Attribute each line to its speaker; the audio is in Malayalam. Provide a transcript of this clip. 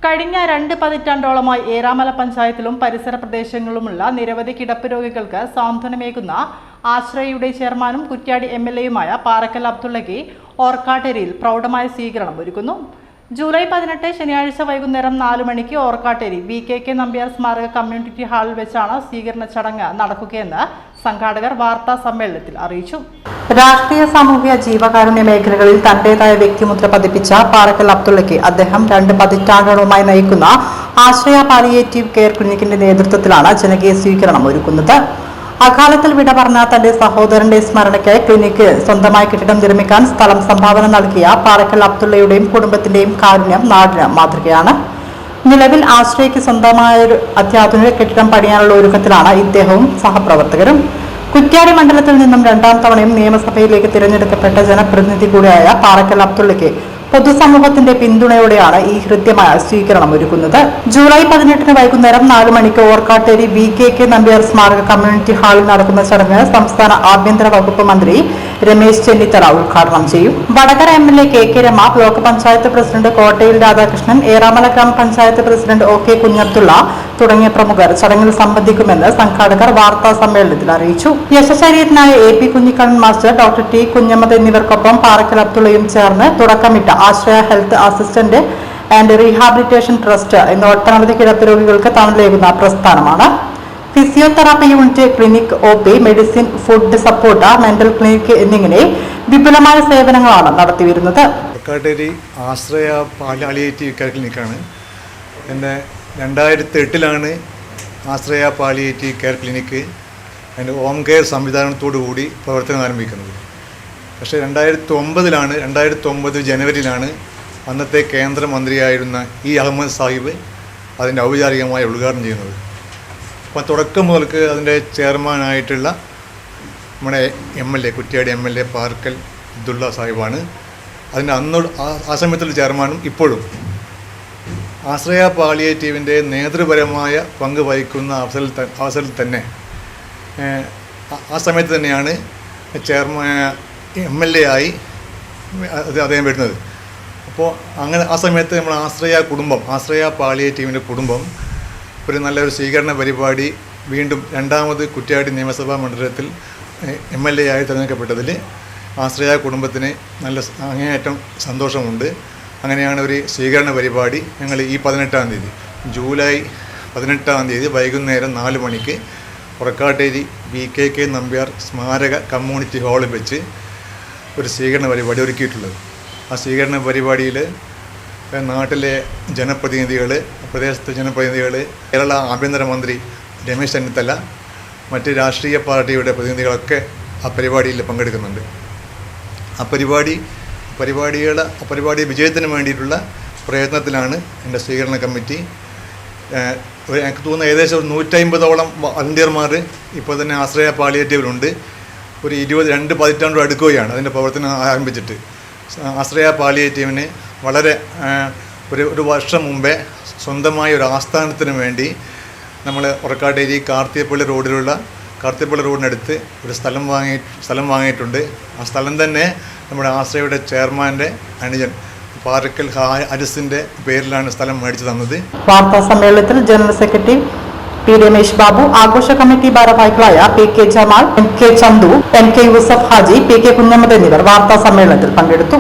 Speaker 1: കഴിഞ്ഞ 2 പതിറ്റാണ്ടോളമായി ഏറാമല പഞ്ചായത്തിലും പരിസര പ്രദേശങ്ങളിലുമുള്ള നിരവധി കിടപ്പ് രോഗികൾക്ക് സാന്ത്വനമേകുന്ന ആശ്രയയുടെ ചെയർമാനും കുറ്റ്യാടി എംഎൽഎയുമായ പാറക്കൽ അബ്ദുള്ളയ്ക്ക് ഓർക്കാട്ടേരിയിൽ പ്രൗഢമായ സ്വീകരണം ഒരുക്കുന്നു. ജൂലൈ 18 ശനിയാഴ്ച വൈകുന്നേരം 4 മണിക്ക് ഓർക്കാട്ടേരി VKK നമ്പ്യാർ സ്മാരക കമ്മ്യൂണിറ്റി ഹാളിൽ വെച്ചാണ് സ്വീകരണ ചടങ്ങ് നടക്കുകയെന്ന് സംഘാടകർ വാർത്താ സമ്മേളനത്തിൽ അറിയിച്ചു. രാഷ്ട്രീയ, സാമൂഹ്യ, ജീവകാരുണ്യ മേഖലകളിൽ തന്റേതായ വ്യക്തിമുദ്ര പതിപ്പിച്ച പാറക്കൽ അബ്ദുള്ളയ്ക്ക് അദ്ദേഹം 2 പതിറ്റാണ്ടുകളുമായി നയിക്കുന്ന ആശ്രയ പാലിയേറ്റീവ് കെയർ ക്ലിനിക്കിന്റെ നേതൃത്വത്തിലാണ് ജനകീയ സ്വീകരണം ഒരുക്കുന്നത്. അകാലത്തിൽ വിട പറഞ്ഞ തന്റെ സഹോദരന്റെ സ്മരണയ്ക്കായി ക്ലിനിക്ക് സ്വന്തമായി കെട്ടിടം നിർമ്മിക്കാൻ സ്ഥലം സംഭാവന നൽകിയ പാറക്കൽ അബ്ദുള്ളയുടെയും കുടുംബത്തിന്റെയും കാരുണ്യം നാടിന് മാതൃകയാണ്. നിലവിൽ ആശ്രയയ്ക്ക് സ്വന്തമായൊരു അത്യാധുനിക കെട്ടിടം പണിയാനുള്ള ഒരുക്കത്തിലാണ് ഇദ്ദേഹവും സഹപ്രവർത്തകരും. കുറ്റ്യാടി മണ്ഡലത്തിൽ നിന്നും 2ാം തവണയും നിയമസഭയിലേക്ക് തിരഞ്ഞെടുക്കപ്പെട്ട ജനപ്രതിനിധി കൂടിയായ പാറക്കൽ അബ്ദുള്ളയ്ക്ക് പൊതുസമൂഹത്തിന്റെ പിന്തുണയോടെയാണ് ഈ ഹൃദ്യമായ സ്വീകരണം ഒരുക്കുന്നത്. ജൂലൈ 18 വൈകുന്നേരം 4 മണിക്ക് ഓർക്കാട്ടേരി VKK നമ്പ്യാർ സ്മാരക കമ്മ്യൂണിറ്റി ഹാളിൽ നടക്കുന്ന ചടങ്ങ് സംസ്ഥാന ആഭ്യന്തര വകുപ്പ് മന്ത്രി രമേശ് ചെന്നിത്തല ഉദ്ഘാടനം ചെയ്യും. Vadakara MLA KK Rama, block panchayat president കോട്ടയിൽ രാധാകൃഷ്ണൻ, ഏറാമല ഗ്രാമപഞ്ചായത്ത് പ്രസിഡന്റ് OK കുഞ്ഞബ്ദുള്ള തുടങ്ങിയ പ്രമുഖർ ചടങ്ങിൽ സംബന്ധിക്കുമെന്ന് സംഘാടകർ വാർത്താ സമ്മേളനത്തിൽ അറിയിച്ചു. യശശരീരനായ AP Kunhikannan master, doctor T Kunhammad എന്നിവർക്കൊപ്പം പാറക്കൽ അബ്ദുള്ളയും ചേർന്ന് തുടക്കമിട്ട Ashraya health assistant and rehabilitation trust എന്ന ഒട്ടനവധി കിടപ്പ് രോഗികൾക്ക് തണലേകുന്ന പ്രസ്ഥാനമാണ്. Physiotherapy unit, clinic, OP, medicine, food support, mental clinic എന്നിങ്ങനെ വിപുലമായ സേവനങ്ങളാണ് നടത്തിവരുന്നത്.
Speaker 2: ആശ്രയ പാലിയേറ്റീവ് കെയർ ക്ലിനിക്കാണ്. എൻ്റെ 2008 ആശ്രയ പാലിയേറ്റീവ് കെയർ ക്ലിനിക്ക് അതിൻ്റെ ഹോം കെയർ സംവിധാനത്തോടു കൂടി പ്രവർത്തനം ആരംഭിക്കുന്നത്. പക്ഷേ 2009 ജനുവരിയിലാണ് അന്നത്തെ കേന്ദ്രമന്ത്രിയായിരുന്ന അഹമ്മദ് സാഹിബ് അതിൻ്റെ ഔപചാരികമായി ഉദ്ഘാടനം ചെയ്യുന്നത്. അപ്പോൾ തുടക്കം മുതൽക്ക് അതിൻ്റെ ചെയർമാനായിട്ടുള്ള നമ്മുടെ MLA, കുറ്റ്യാടി MLA പാറക്കൽ അബ്ദുള്ള സാഹിബാണ് അതിൻ്റെ ആ സമയത്തുള്ള ചെയർമാനും ഇപ്പോഴും. ആശ്രയ പാലിയേറ്റീവിൻ്റെ നേതൃപരമായ പങ്ക് വഹിക്കുന്ന അവസരത്തിൽ തന്നെ ആ സമയത്ത് തന്നെയാണ് ചെയർമാൻ MLA ആയി അദ്ദേഹം വരുന്നത്. അപ്പോൾ അങ്ങനെ ആ സമയത്ത് നമ്മൾ ആശ്രയ പാലിയേറ്റീവിൻ്റെ കുടുംബം ഒരു നല്ലൊരു സ്വീകരണ പരിപാടി വീണ്ടും 2ാമത് കുറ്റ്യാടി നിയമസഭാ മണ്ഡലത്തിൽ MLA ആയി തിരഞ്ഞെടുക്കപ്പെട്ടതിൽ ആശ്രയ കുടുംബത്തിന് നല്ല അങ്ങേയറ്റം സന്തോഷമുണ്ട്. അങ്ങനെയാണ് ഒരു സ്വീകരണ പരിപാടി ഞങ്ങൾ ഈ 18-ാം തീയതി, ജൂലൈ 18-ാം തീയതി വൈകുന്നേരം 4 മണിക്ക് ഓർക്കാട്ടേരി VKK നമ്പ്യാർ സ്മാരക കമ്മ്യൂണിറ്റി ഹാളിൽ വെച്ച് ഒരു സ്വീകരണ പരിപാടി ഒരുക്കിയിട്ടുള്ളത്. ആ സ്വീകരണ പരിപാടിയിൽ നാട്ടിലെ ജനപ്രതിനിധികൾ, പ്രദേശത്തെ ജനപ്രതിനിധികൾ, കേരള ആഭ്യന്തരമന്ത്രി രമേശ് ചെന്നിത്തല, മറ്റ് രാഷ്ട്രീയ പാർട്ടിയുടെ പ്രതിനിധികളൊക്കെ ആ പരിപാടിയിൽ പങ്കെടുക്കുന്നുണ്ട്. ആ പരിപാടി വിജയത്തിന് വേണ്ടിയിട്ടുള്ള പ്രയത്നത്തിലാണ് എൻ്റെ സ്വീകരണ കമ്മിറ്റി. എനിക്ക് തോന്നുന്ന ഏകദേശം 150ഓളം വളണ്ടിയർമാർ ഇപ്പോൾ തന്നെ ആശ്രയ പാലിയേറ്റീവിലുണ്ട്. ഒരു 2 പതിറ്റാണ്ട് അടുക്കുകയാണ് അതിൻ്റെ പ്രവർത്തനം ആരംഭിച്ചിട്ട്. ആശ്രയ പാലിയേറ്റീവിന് വളരെ ഒരു വർഷം മുമ്പേ സ്വന്തമായ ഒരു ആസ്ഥാനത്തിന് വേണ്ടി നമ്മൾ ഓർക്കാട്ടേരി കാർത്തികപ്പള്ളി റോഡിനടുത്ത് ഒരു സ്ഥലം വാങ്ങിയിട്ടുണ്ട്. ആ സ്ഥലം തന്നെ നമ്മുടെ ആശ്രയയുടെ ചെയർമാൻ്റെ അനുജൻ പാറക്കൽ അരിസിൻ്റെ പേരിലാണ് സ്ഥലം മേടിച്ചു തന്നത്.
Speaker 1: വാർത്താ സമ്മേളനത്തിൽ general secretary P Ramesh Babu, ആഘോഷ കമ്മിറ്റി ഭാരവാഹികളായ PK Jamal, NK Chandu, NK Yusuf Haji, PK Kunhammad എന്നിവർ വാർത്താ സമ്മേളനത്തിൽ പങ്കെടുത്തു.